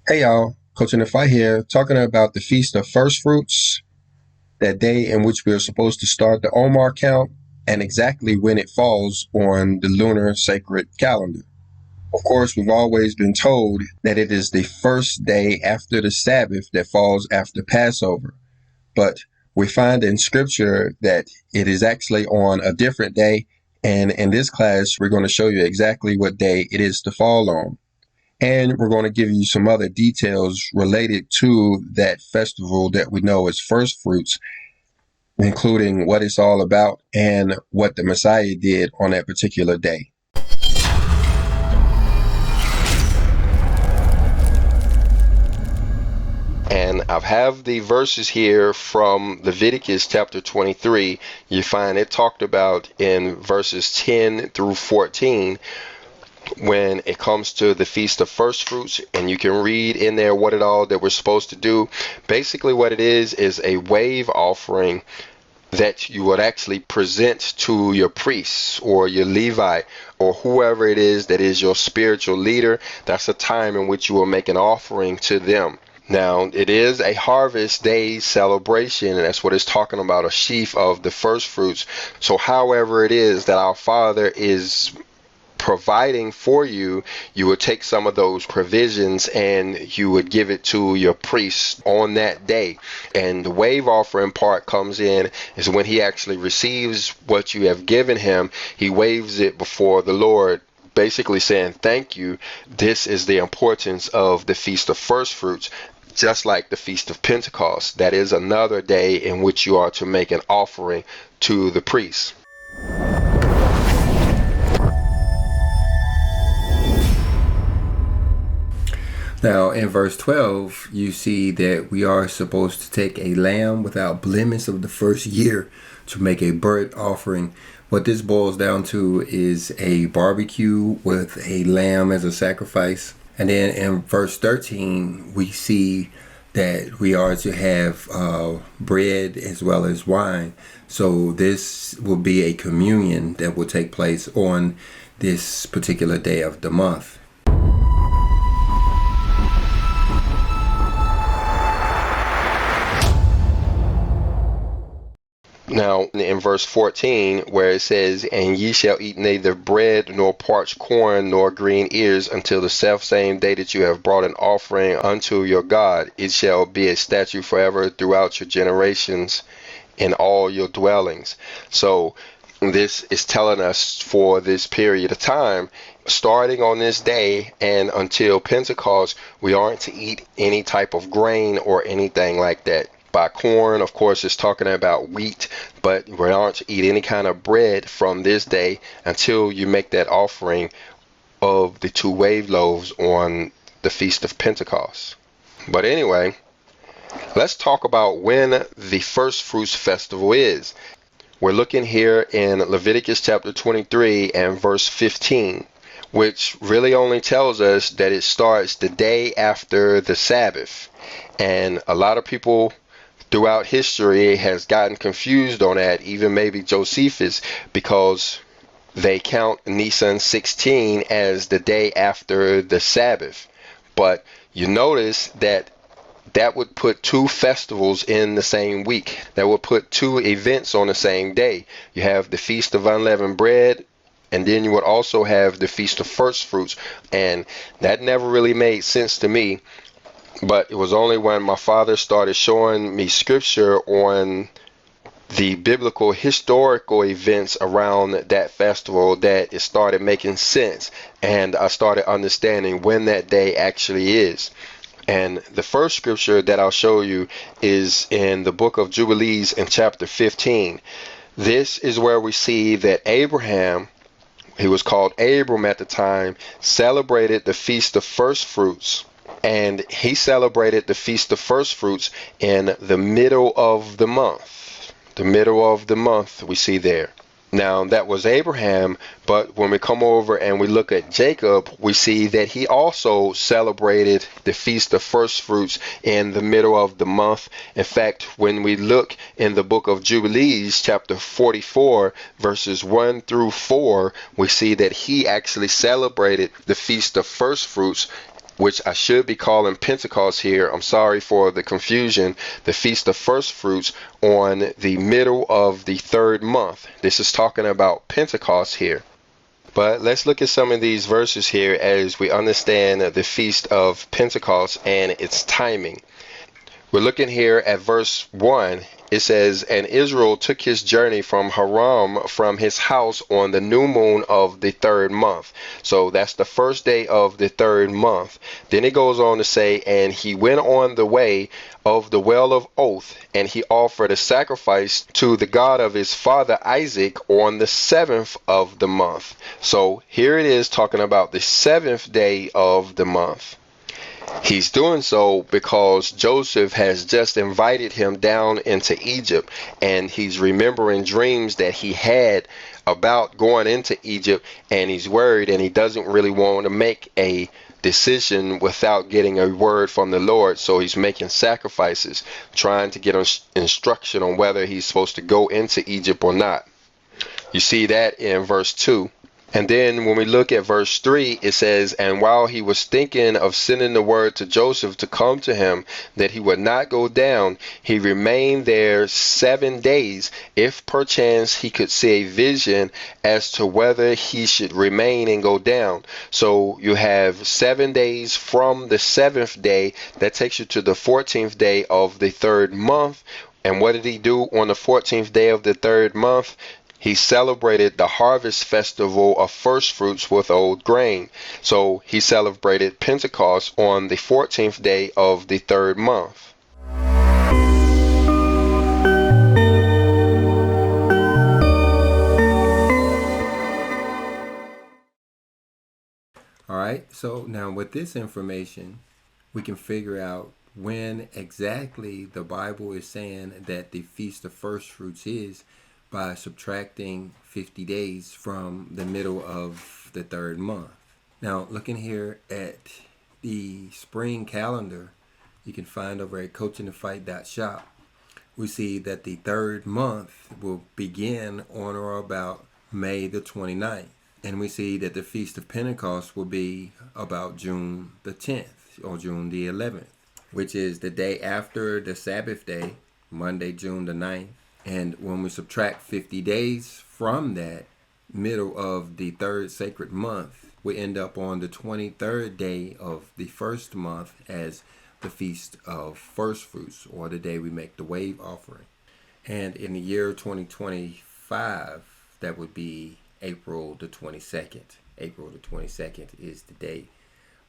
Hey y'all, Coach InTheFight here, talking about the Feast of First Fruits, that day in which we are supposed to start the Omer Count, and exactly when it falls on the lunar sacred calendar. Of course, we've always been told that it is the first day after the Sabbath that falls after Passover, but we find in Scripture that it is actually on a different day, and in this class, we're going to show you exactly what day it is to fall on. And we're going to give you some other details related to that festival that we know as first fruits, including what it's all about and what the Messiah did on that particular day. And I have the verses here from Leviticus chapter 23. You find it talked about in verses 10 through 14 when it comes to the Feast of First Fruits, and you can read in there what it all that we're supposed to do. Basically what it is a wave offering that you would actually present to your priests or your Levite or whoever it is that is your spiritual leader. That's a time in which you will make an offering to them. Now, it is a harvest day celebration, and that's what it's talking about, a sheaf of the first fruits. So however it is that our Father is providing for you, you would take some of those provisions and you would give it to your priest on that day. And the wave offering part comes in is when he actually receives what you have given him, he waves it before the Lord, basically saying thank you. This is the importance of the Feast of First Fruits. Just like the Feast of Pentecost, that is another day in which you are to make an offering to the priest. Now, in verse 12, you see that we are supposed to take a lamb without blemish of the first year to make a burnt offering. What this boils down to is a barbecue with a lamb as a sacrifice. And then in verse 13, we see that we are to have bread as well as wine. So this will be a communion that will take place on this particular day of the month. Now, in verse 14, where it says, "And ye shall eat neither bread, nor parched corn, nor green ears, until the selfsame day that you have brought an offering unto your God. It shall be a statute forever throughout your generations in all your dwellings." So, this is telling us for this period of time, starting on this day and until Pentecost, we aren't to eat any type of grain or anything like that. By corn, of course, it's talking about wheat, but we aren't to eat any kind of bread from this day until you make that offering of the 2 wave loaves on the Feast of Pentecost. But anyway, let's talk about when the First Fruits Festival is. We're looking here in Leviticus chapter 23 and verse 15, which really only tells us that it starts the day after the Sabbath. And a lot of people throughout history has gotten confused on that, even maybe Josephus, because they count Nisan 16 as the day after the Sabbath. But you notice that that would put 2 festivals in the same week. That would put 2 events on the same day. You have the Feast of Unleavened Bread, and then you would also have the Feast of First Fruits. And that never really made sense to me. But it was only when my father started showing me scripture on the biblical historical events around that festival that it started making sense. And I started understanding when that day actually is. And the first scripture that I'll show you is in the Book of Jubilees in chapter 15. This is where we see that Abraham, he was called Abram at the time, celebrated the Feast of First Fruits. And he celebrated the Feast of First Fruits in the middle of the month. The middle of the month we see there. Now that was Abraham, but when we come over and we look at Jacob, we see that he also celebrated the Feast of First Fruits in the middle of the month. In fact, when we look in the Book of Jubilees, chapter 44, verses 1 through 4, we see that he actually celebrated the Feast of First Fruits which I should be calling Pentecost here. I'm sorry for the confusion. The Feast of First Fruits on the middle of the third month. This is talking about Pentecost here. But let's look at some of these verses here as we understand the Feast of Pentecost and its timing. We're looking here at verse 1. It says, "And Israel took his journey from Haram from his house on the new moon of the third month." So that's the first day of the third month. Then it goes on to say, "And he went on the way of the well of oath, and he offered a sacrifice to the God of his father Isaac on the 7th of the month." So here it is talking about the 7th day of the month. He's doing so because Joseph has just invited him down into Egypt, and he's remembering dreams that he had about going into Egypt, and he's worried, and he doesn't really want to make a decision without getting a word from the Lord. So he's making sacrifices, trying to get instruction on whether he's supposed to go into Egypt or not. You see that in verse 2. And then when we look at verse 3, it says, "And while he was thinking of sending the word to Joseph to come to him, that he would not go down, he remained there 7 days, if perchance he could see a vision as to whether he should remain and go down." So you have 7 days from the 7th day. That takes you to the 14th day of the third month. And what did he do on the 14th day of the third month? He celebrated the harvest festival of first fruits with old grain. So he celebrated Pentecost on the 14th day of the third month. All right, so now with this information, we can figure out when exactly the Bible is saying that the Feast of First Fruits is by subtracting 50 days from the middle of the third month. Now, looking here at the spring calendar, you can find over at InTheFight.shop, we see that the third month will begin on or about May the 29th. And we see that the Feast of Pentecost will be about June the 10th or June the 11th, which is the day after the Sabbath day, Monday, June the 9th. And when we subtract 50 days from that middle of the third sacred month, we end up on the 23rd day of the first month as the Feast of First Fruits, or the day we make the wave offering. And in the year 2025, that would be April the 22nd. April the 22nd is the day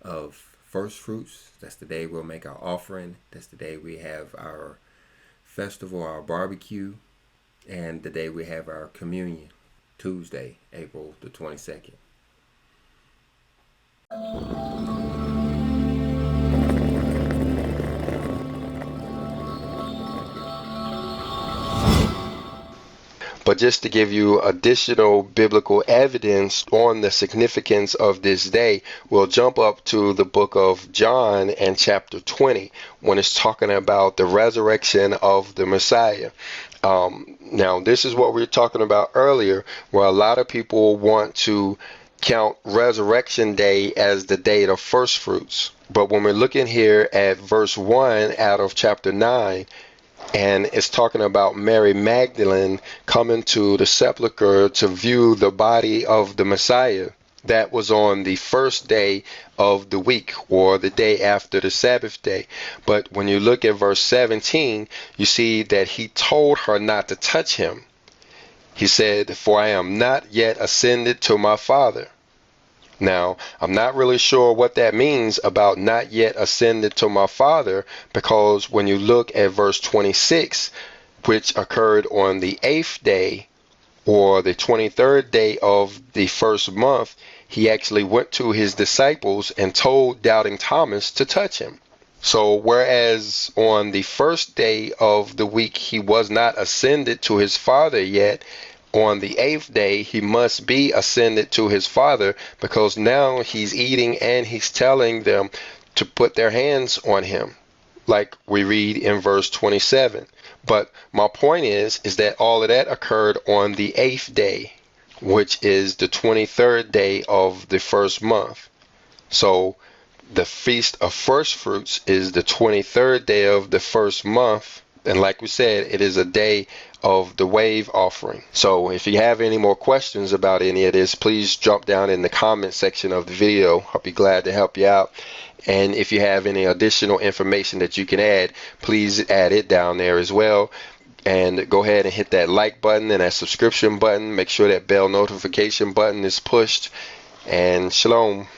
of first fruits. That's the day we'll make our offering. That's the day we have our festival, our barbecue, and the day we have our communion, Tuesday, April the 22nd. But just to give you additional biblical evidence on the significance of this day, we'll jump up to the book of John and chapter 20 when it's talking about the resurrection of the Messiah. Now, this is what we were talking about earlier, where a lot of people want to count Resurrection Day as the day of first fruits. But when we're looking here at verse 1 out of chapter 9, and it's talking about Mary Magdalene coming to the sepulchre to view the body of the Messiah. That was on the first day of the week, or the day after the Sabbath day. But when you look at verse 17, you see that he told her not to touch him. He said, "For I am not yet ascended to my Father." Now, I'm not really sure what that means about not yet ascended to my Father, because when you look at verse 26, which occurred on the 8th day or the 23rd day of the first month, he actually went to his disciples and told doubting Thomas to touch him. So whereas on the first day of the week he was not ascended to his Father yet, on the 8th day, he must be ascended to his Father, because now he's eating and he's telling them to put their hands on him, like we read in verse 27. But my point is that all of that occurred on the 8th day, which is the 23rd day of the first month. So The Feast of First Fruits is the 23rd day of the first month. And like we said, it is a day of the wave offering. So if you have any more questions about any of this, please drop down in the comment section of the video. I'll be glad to help you out. And if you have any additional information that you can add, please add it down there as well. And go ahead and hit that like button and that subscription button. Make sure that bell notification button is pushed. And shalom.